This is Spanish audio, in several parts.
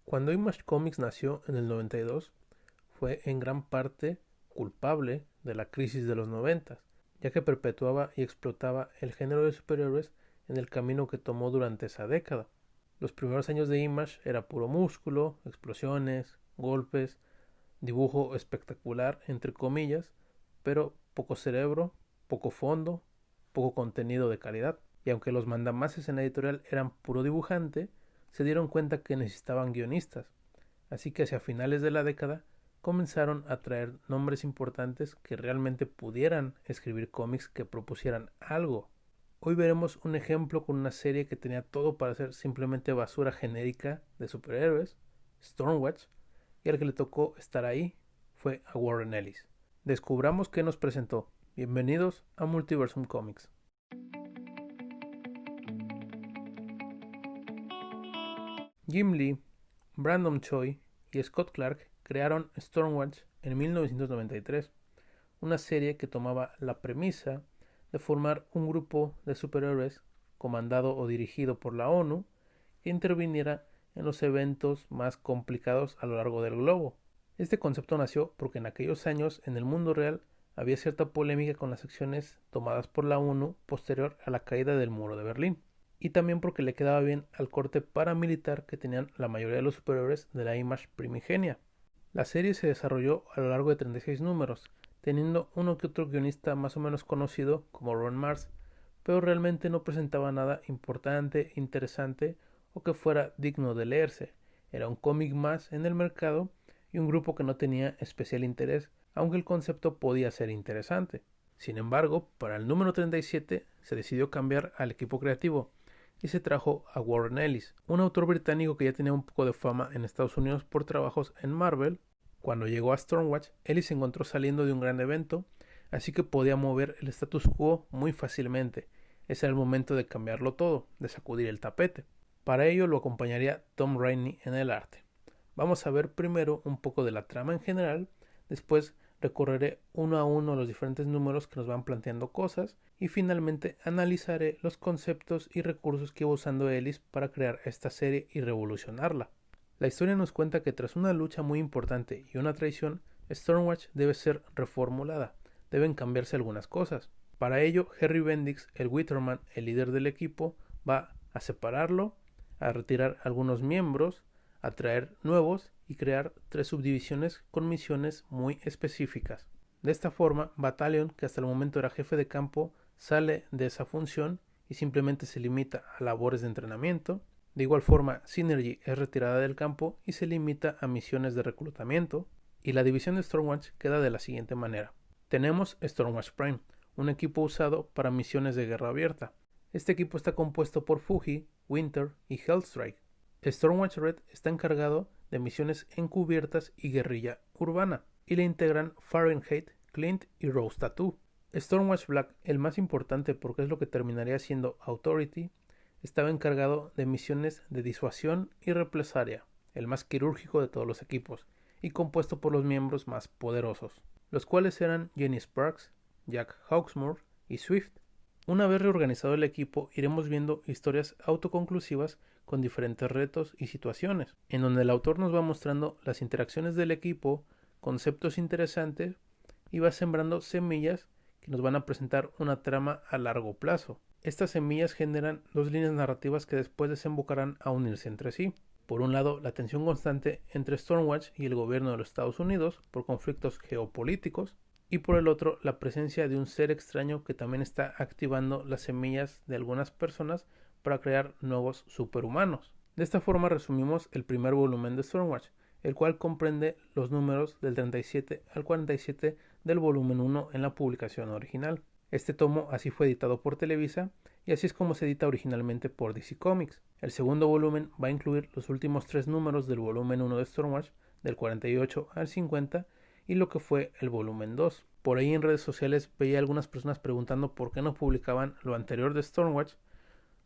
Cuando Image Comics nació en el 92, fue en gran parte culpable de la crisis de los 90, ya que perpetuaba y explotaba el género de superhéroes en el camino que tomó durante esa década. Los primeros años de Image era puro músculo, explosiones, golpes, dibujo espectacular, entre comillas, pero poco cerebro, poco fondo, poco contenido de calidad. Y aunque los mandamases en la editorial eran puro dibujante, se dieron cuenta que necesitaban guionistas. Así que hacia finales de la década comenzaron a traer nombres importantes que realmente pudieran escribir cómics que propusieran algo. Hoy veremos un ejemplo con una serie que tenía todo para ser simplemente basura genérica de superhéroes, Stormwatch, y al que le tocó estar ahí fue a Warren Ellis. Descubramos qué nos presentó. Bienvenidos a Multiversum Comics. Jim Lee, Brandon Choi y Scott Clark crearon Stormwatch en 1993, una serie que tomaba la premisa de formar un grupo de superhéroes comandado o dirigido por la ONU que interviniera en los eventos más complicados a lo largo del globo. Este concepto nació porque en aquellos años en el mundo real había cierta polémica con las acciones tomadas por la ONU posterior a la caída del muro de Berlín, y también porque le quedaba bien al corte paramilitar que tenían la mayoría de los superhéroes de la Image primigenia. La serie se desarrolló a lo largo de 36 números, teniendo uno que otro guionista más o menos conocido como Ron Mars, pero realmente no presentaba nada importante, interesante o que fuera digno de leerse. Era un cómic más en el mercado y un grupo que no tenía especial interés, aunque el concepto podía ser interesante. Sin embargo, para el número 37 se decidió cambiar al equipo creativo y se trajo a Warren Ellis, un autor británico que ya tenía un poco de fama en Estados Unidos por trabajos en Marvel. Cuando llegó a Stormwatch, Ellis se encontró saliendo de un gran evento, así que podía mover el status quo muy fácilmente. Ese era el momento de cambiarlo todo, de sacudir el tapete. Para ello lo acompañaría Tom Rainey en el arte. Vamos a ver primero un poco de la trama en general, después recorreré uno a uno los diferentes números que nos van planteando cosas y finalmente analizaré los conceptos y recursos que iba usando Ellis para crear esta serie y revolucionarla. La historia nos cuenta que tras una lucha muy importante y una traición, Stormwatch debe ser reformulada, deben cambiarse algunas cosas. Para ello, Harry Bendix, el Witterman, el líder del equipo, va a separarlo, a retirar algunos miembros, a traer nuevos y crear 3 subdivisiones con misiones muy específicas. De esta forma, Battalion, que hasta el momento era jefe de campo, sale de esa función y simplemente se limita a labores de entrenamiento. De igual forma, Synergy es retirada del campo y se limita a misiones de reclutamiento. Y la división de Stormwatch queda de la siguiente manera. Tenemos Stormwatch Prime, un equipo usado para misiones de guerra abierta. Este equipo está compuesto por Fuji, Winter y Hellstrike. Stormwatch Red está encargado de misiones encubiertas y guerrilla urbana, y le integran Fahrenheit, Clint y Rose Tattoo. Stormwatch Black, el más importante porque es lo que terminaría siendo Authority, estaba encargado de misiones de disuasión y represalia, el más quirúrgico de todos los equipos, y compuesto por los miembros más poderosos, los cuales eran Jenny Sparks, Jack Hawksmoor y Swift. Una vez reorganizado el equipo, iremos viendo historias autoconclusivas con diferentes retos y situaciones, en donde el autor nos va mostrando las interacciones del equipo, conceptos interesantes y va sembrando semillas que nos van a presentar una trama a largo plazo. Estas semillas generan 2 líneas narrativas que después desembocarán a unirse entre sí. Por un lado, la tensión constante entre Stormwatch y el gobierno de los Estados Unidos por conflictos geopolíticos, y por el otro la presencia de un ser extraño que también está activando las semillas de algunas personas para crear nuevos superhumanos. De esta forma resumimos el primer volumen de Stormwatch, el cual comprende los números del 37 al 47 del volumen 1 en la publicación original. Este tomo así fue editado por Televisa y así es como se edita originalmente por DC Comics. El segundo volumen va a incluir los últimos 3 números del volumen 1 de Stormwatch, del 48 al 50, y lo que fue el volumen 2. Por ahí en redes sociales veía algunas personas preguntando por qué no publicaban lo anterior de Stormwatch.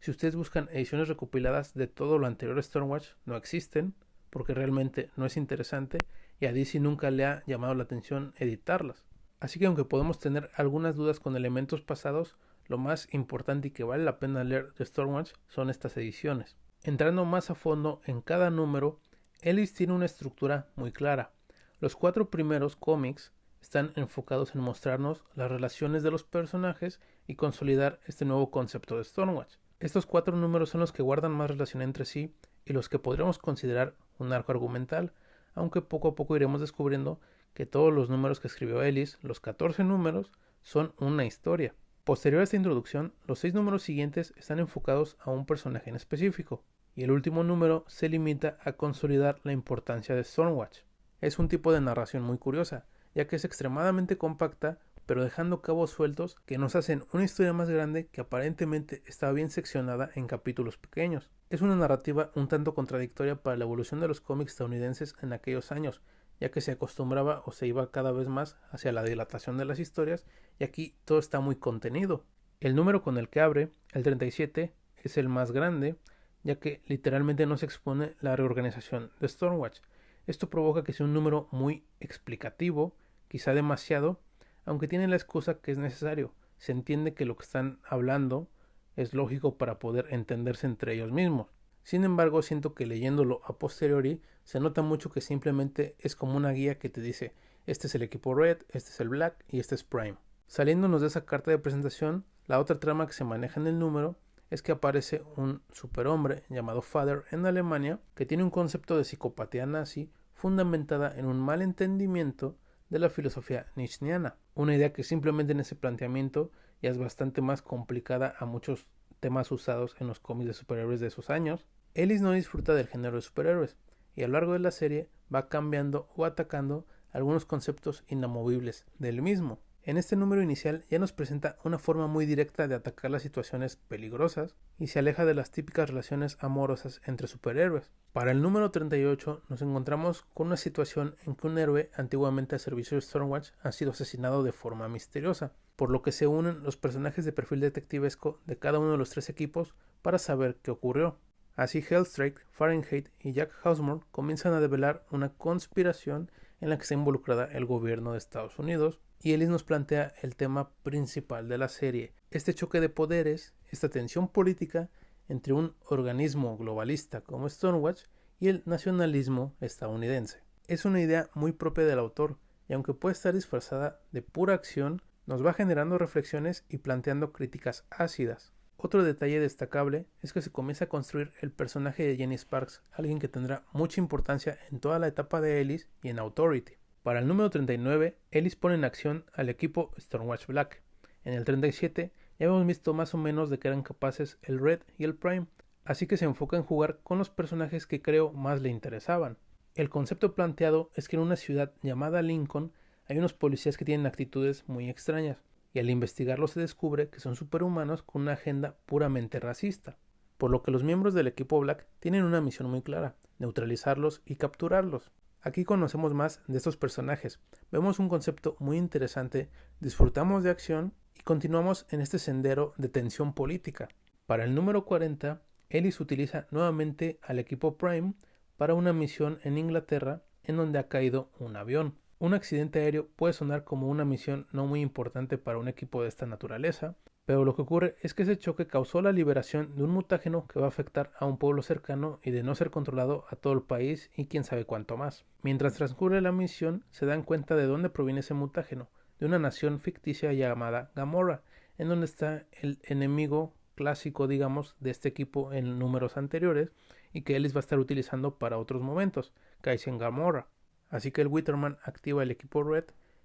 Si ustedes buscan ediciones recopiladas de todo lo anterior de Stormwatch, no existen, porque realmente no es interesante y a DC nunca le ha llamado la atención editarlas. Así que aunque podemos tener algunas dudas con elementos pasados, lo más importante y que vale la pena leer de Stormwatch son estas ediciones. Entrando más a fondo en cada número, Ellis tiene una estructura muy clara. Los 4 primeros cómics están enfocados en mostrarnos las relaciones de los personajes y consolidar este nuevo concepto de Stormwatch. Estos 4 números son los que guardan más relación entre sí y los que podríamos considerar un arco argumental, aunque poco a poco iremos descubriendo que todos los números que escribió Ellis, los 14 números, son una historia. Posterior a esta introducción, los 6 números siguientes están enfocados a un personaje en específico, y el último número se limita a consolidar la importancia de Stormwatch. Es un tipo de narración muy curiosa, ya que es extremadamente compacta, pero dejando cabos sueltos que nos hacen una historia más grande que aparentemente está bien seccionada en capítulos pequeños. Es una narrativa un tanto contradictoria para la evolución de los cómics estadounidenses en aquellos años, ya que se acostumbraba o se iba cada vez más hacia la dilatación de las historias, y aquí todo está muy contenido. El número con el que abre, el 37, es el más grande, ya que literalmente no se expone la reorganización de Stormwatch. Esto provoca que sea un número muy explicativo, quizá demasiado, aunque tiene la excusa que es necesario. Se entiende que lo que están hablando es lógico para poder entenderse entre ellos mismos. Sin embargo, siento que leyéndolo a posteriori se nota mucho que simplemente es como una guía que te dice: este es el equipo Red, este es el Black y este es Prime. Saliéndonos de esa carta de presentación, la otra trama que se maneja en el número es que aparece un superhombre llamado Father en Alemania que tiene un concepto de psicopatía nazi fundamentada en un mal entendimiento de la filosofía nietzscheana, una idea que simplemente en ese planteamiento ya es bastante más complicada a muchos temas usados en los cómics de superhéroes de esos años. Ellis no disfruta del género de superhéroes y a lo largo de la serie va cambiando o atacando algunos conceptos inamovibles del mismo. En este número inicial ya nos presenta una forma muy directa de atacar las situaciones peligrosas y se aleja de las típicas relaciones amorosas entre superhéroes. Para el número 38 nos encontramos con una situación en que un héroe antiguamente al servicio de Stormwatch ha sido asesinado de forma misteriosa, por lo que se unen los personajes de perfil detectivesco de cada uno de los 3 equipos para saber qué ocurrió. Así Hellstrike, Fahrenheit y Jack Housemore comienzan a develar una conspiración en la que está involucrada el gobierno de Estados Unidos, y Ellis nos plantea el tema principal de la serie, este choque de poderes, esta tensión política entre un organismo globalista como Stormwatch y el nacionalismo estadounidense. Es una idea muy propia del autor, y aunque puede estar disfrazada de pura acción, nos va generando reflexiones y planteando críticas ácidas. Otro detalle destacable es que se comienza a construir el personaje de Jenny Sparks, alguien que tendrá mucha importancia en toda la etapa de Ellis y en Authority. Para el número 39, Ellis pone en acción al equipo Stormwatch Black. En el 37 ya hemos visto más o menos de que eran capaces el Red y el Prime, así que se enfoca en jugar con los personajes que creo más le interesaban. El concepto planteado es que en una ciudad llamada Lincoln hay unos policías que tienen actitudes muy extrañas, y al investigarlo se descubre que son superhumanos con una agenda puramente racista, por lo que los miembros del equipo Black tienen una misión muy clara: neutralizarlos y capturarlos. Aquí conocemos más de estos personajes, vemos un concepto muy interesante, disfrutamos de acción y continuamos en este sendero de tensión política. Para el número 40, Ellis utiliza nuevamente al equipo Prime para una misión en Inglaterra en donde ha caído un avión. Un accidente aéreo puede sonar como una misión no muy importante para un equipo de esta naturaleza, pero lo que ocurre es que ese choque causó la liberación de un mutágeno que va a afectar a un pueblo cercano y, de no ser controlado, a todo el país y quién sabe cuánto más. Mientras transcurre la misión, se dan cuenta de dónde proviene ese mutágeno, de una nación ficticia llamada Gamorra, en donde está el enemigo clásico, digamos, de este equipo en números anteriores y que Ellis va a estar utilizando para otros momentos, Kaizen Gamorra. Así que el Witherman activa el equipo Red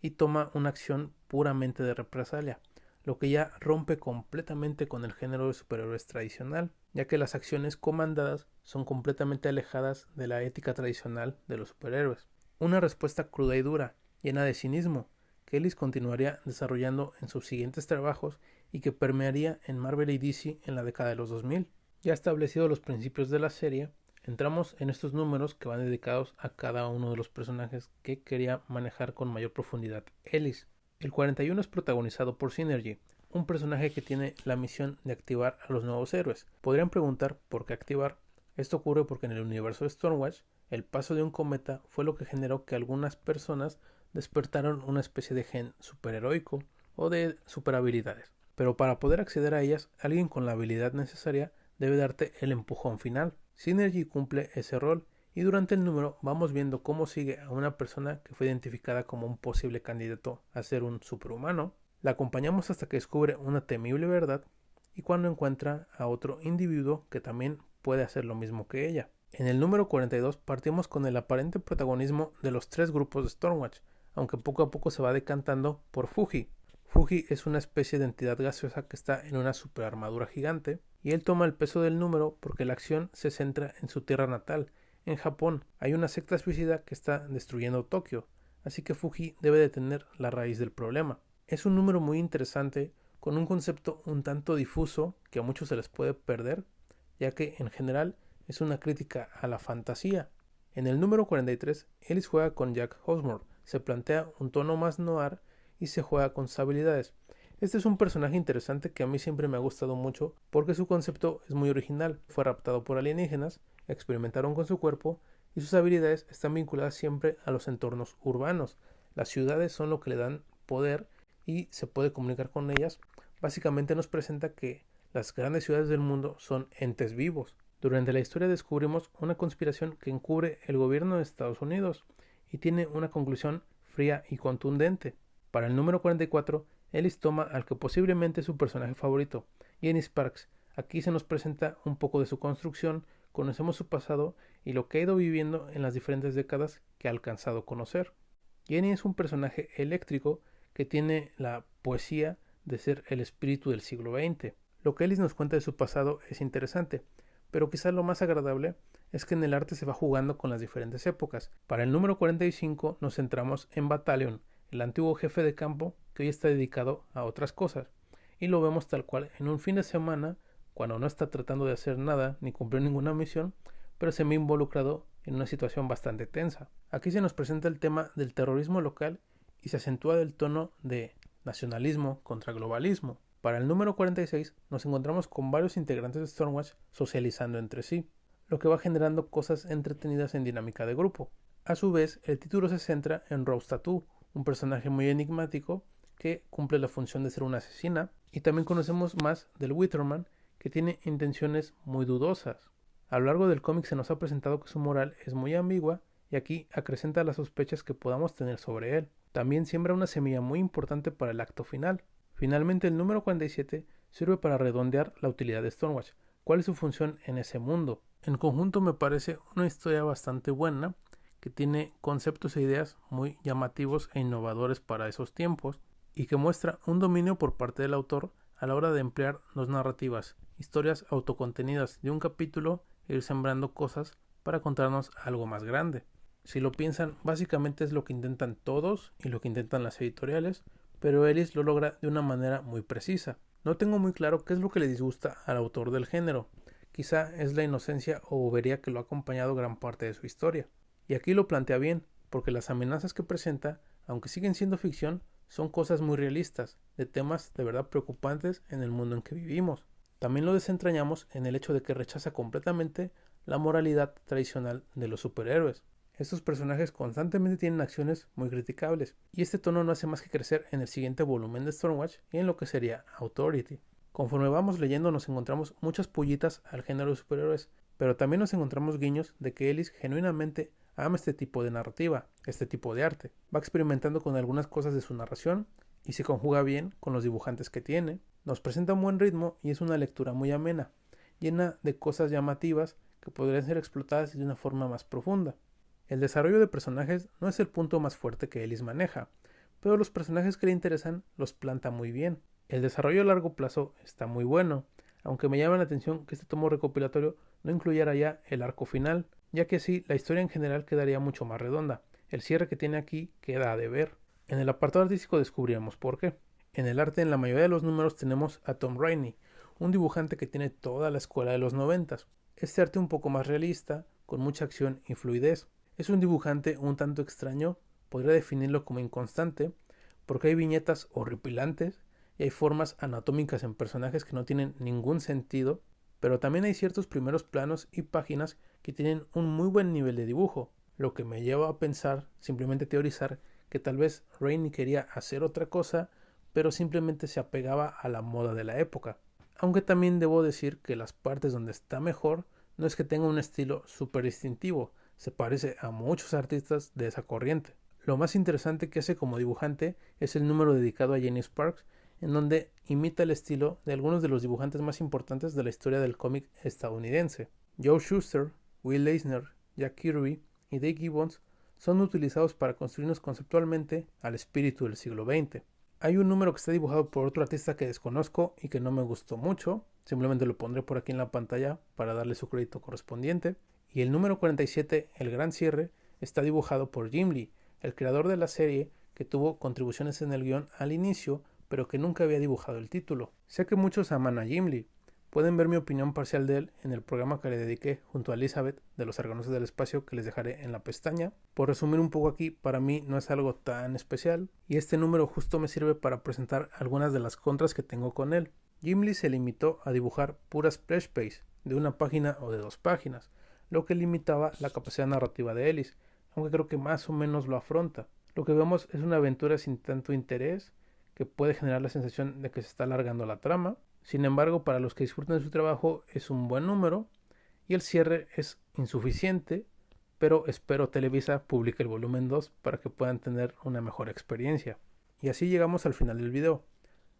y toma una acción puramente de represalia, lo que ya rompe completamente con el género de superhéroes tradicional, ya que las acciones comandadas son completamente alejadas de la ética tradicional de los superhéroes. Una respuesta cruda y dura, llena de cinismo, que Ellis continuaría desarrollando en sus siguientes trabajos y que permearía en Marvel y DC en la década de los 2000. Ya establecidos los principios de la serie, entramos en estos números que van dedicados a cada uno de los personajes que quería manejar con mayor profundidad Ellis. El 41 es protagonizado por Synergy, un personaje que tiene la misión de activar a los nuevos héroes. Podrían preguntar por qué activar. Esto ocurre porque en el universo de Stormwatch, el paso de un cometa fue lo que generó que algunas personas despertaron una especie de gen superheroico o de superhabilidades. Pero para poder acceder a ellas, alguien con la habilidad necesaria debe darte el empujón final. Synergy cumple ese rol y durante el número vamos viendo cómo sigue a una persona que fue identificada como un posible candidato a ser un superhumano, la acompañamos hasta que descubre una temible verdad y cuando encuentra a otro individuo que también puede hacer lo mismo que ella. En el número 42 partimos con el aparente protagonismo de los tres grupos de Stormwatch, aunque poco a poco se va decantando por Fuji. Fuji es una especie de entidad gaseosa que está en una superarmadura gigante y él toma el peso del número porque la acción se centra en su tierra natal. En Japón hay una secta suicida que está destruyendo Tokio, así que Fuji debe de tener la raíz del problema. Es un número muy interesante con un concepto un tanto difuso que a muchos se les puede perder, ya que en general es una crítica a la fantasía. En el número 43, Ellis juega con Jack Hosmore, se plantea un tono más noir y se juega con sus habilidades. Este es un personaje interesante que a mí siempre me ha gustado mucho porque su concepto es muy original. Fue raptado por alienígenas, experimentaron con su cuerpo y sus habilidades están vinculadas siempre a los entornos urbanos. Las ciudades son lo que le dan poder y se puede comunicar con ellas. Básicamente nos presenta que las grandes ciudades del mundo son entes vivos. Durante la historia descubrimos una conspiración que encubre el gobierno de Estados Unidos y tiene una conclusión fría y contundente. Para el número 44, Ellis toma al que posiblemente es su personaje favorito, Jenny Sparks. Aquí se nos presenta un poco de su construcción, conocemos su pasado y lo que ha ido viviendo en las diferentes décadas que ha alcanzado a conocer. Jenny es un personaje eléctrico que tiene la poesía de ser el espíritu del siglo XX. Lo que Ellis nos cuenta de su pasado es interesante, pero quizás lo más agradable es que en el arte se va jugando con las diferentes épocas. Para el número 45 nos centramos en Battalion, el antiguo jefe de campo que hoy está dedicado a otras cosas, y lo vemos tal cual en un fin de semana, cuando no está tratando de hacer nada ni cumplir ninguna misión, pero se ve involucrado en una situación bastante tensa. Aquí se nos presenta el tema del terrorismo local y se acentúa el tono de nacionalismo contra globalismo. Para el número 46 nos encontramos con varios integrantes de Stormwatch socializando entre sí, lo que va generando cosas entretenidas en dinámica de grupo. A su vez, el título se centra en Rose Tattoo, un personaje muy enigmático que cumple la función de ser una asesina, y también conocemos más del Witherman, que tiene intenciones muy dudosas. A lo largo del cómic se nos ha presentado que su moral es muy ambigua y aquí acrecenta las sospechas que podamos tener sobre él. También siembra una semilla muy importante para el acto final. Finalmente, el número 47 sirve para redondear la utilidad de Stormwatch. ¿Cuál es su función en ese mundo? En conjunto me parece una historia bastante buena, que tiene conceptos e ideas muy llamativos e innovadores para esos tiempos y que muestra un dominio por parte del autor a la hora de emplear dos narrativas, historias autocontenidas de un capítulo e ir sembrando cosas para contarnos algo más grande. Si lo piensan, básicamente es lo que intentan todos y lo que intentan las editoriales, pero Ellis lo logra de una manera muy precisa. No tengo muy claro qué es lo que le disgusta al autor del género. Quizá es la inocencia o bobería que lo ha acompañado gran parte de su historia. Y aquí lo plantea bien, porque las amenazas que presenta, aunque siguen siendo ficción, son cosas muy realistas, de temas de verdad preocupantes en el mundo en que vivimos. También lo desentrañamos en el hecho de que rechaza completamente la moralidad tradicional de los superhéroes. Estos personajes constantemente tienen acciones muy criticables, y este tono no hace más que crecer en el siguiente volumen de Stormwatch y en lo que sería Authority. Conforme vamos leyendo nos encontramos muchas pullitas al género de superhéroes, pero también nos encontramos guiños de que Ellis genuinamente ama este tipo de narrativa, este tipo de arte. Va experimentando con algunas cosas de su narración y se conjuga bien con los dibujantes que tiene. Nos presenta un buen ritmo y es una lectura muy amena, llena de cosas llamativas que podrían ser explotadas de una forma más profunda. El desarrollo de personajes no es el punto más fuerte que Ellis maneja, pero los personajes que le interesan los planta muy bien. El desarrollo a largo plazo está muy bueno, aunque me llama la atención que este tomo recopilatorio no incluyera ya el arco final, ya que así la historia en general quedaría mucho más redonda. El cierre que tiene aquí queda a deber. En el apartado artístico descubriremos por qué. En el arte, en la mayoría de los números tenemos a Tom Rainey, un dibujante que tiene toda la escuela de los 90. Este arte un poco más realista, con mucha acción y fluidez. Es un dibujante un tanto extraño, podría definirlo como inconstante, porque hay viñetas horripilantes y hay formas anatómicas en personajes que no tienen ningún sentido, pero también hay ciertos primeros planos y páginas que tienen un muy buen nivel de dibujo, lo que me lleva a pensar, simplemente teorizar, que tal vez Rainey quería hacer otra cosa, pero simplemente se apegaba a la moda de la época. Aunque también debo decir que las partes donde está mejor no es que tenga un estilo súper distintivo, se parece a muchos artistas de esa corriente. Lo más interesante que hace como dibujante es el número dedicado a Jenny Sparks, en donde imita el estilo de algunos de los dibujantes más importantes de la historia del cómic estadounidense. Joe Shuster, Will Eisner, Jack Kirby y Dave Gibbons son utilizados para construirnos conceptualmente al espíritu del siglo XX. Hay un número que está dibujado por otro artista que desconozco y que no me gustó mucho, simplemente lo pondré por aquí en la pantalla para darle su crédito correspondiente. Y el número 47, el gran cierre, está dibujado por Jim Lee, el creador de la serie que tuvo contribuciones en el guión al inicio, pero que nunca había dibujado el título. Sé que muchos aman a Jim Lee. Pueden ver mi opinión parcial de él en el programa que le dediqué junto a Elizabeth de los Argonautas del Espacio, que les dejaré en la pestaña. Por resumir un poco aquí, para mí no es algo tan especial y este número justo me sirve para presentar algunas de las contras que tengo con él. Jim Lee se limitó a dibujar puras splash page de una página o de 2 páginas, lo que limitaba la capacidad narrativa de Ellis, aunque creo que más o menos lo afronta. Lo que vemos es una aventura sin tanto interés, que puede generar la sensación de que se está alargando la trama. Sin embargo, para los que disfrutan de su trabajo es un buen número y el cierre es insuficiente, pero espero Televisa publique el volumen 2 para que puedan tener una mejor experiencia. Y así llegamos al final del video.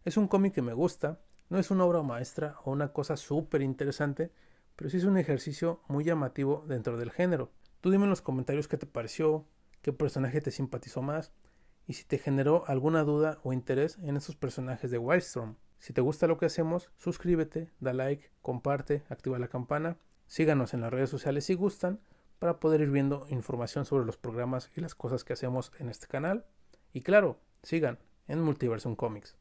Es un cómic que me gusta, no es una obra maestra o una cosa súper interesante, pero sí es un ejercicio muy llamativo dentro del género. Tú dime en los comentarios qué te pareció, qué personaje te simpatizó más y si te generó alguna duda o interés en esos personajes de Wildstorm. Si te gusta lo que hacemos, suscríbete, da like, comparte, activa la campana, síganos en las redes sociales si gustan para poder ir viendo información sobre los programas y las cosas que hacemos en este canal. Y claro, sigan en Multiversum Comics.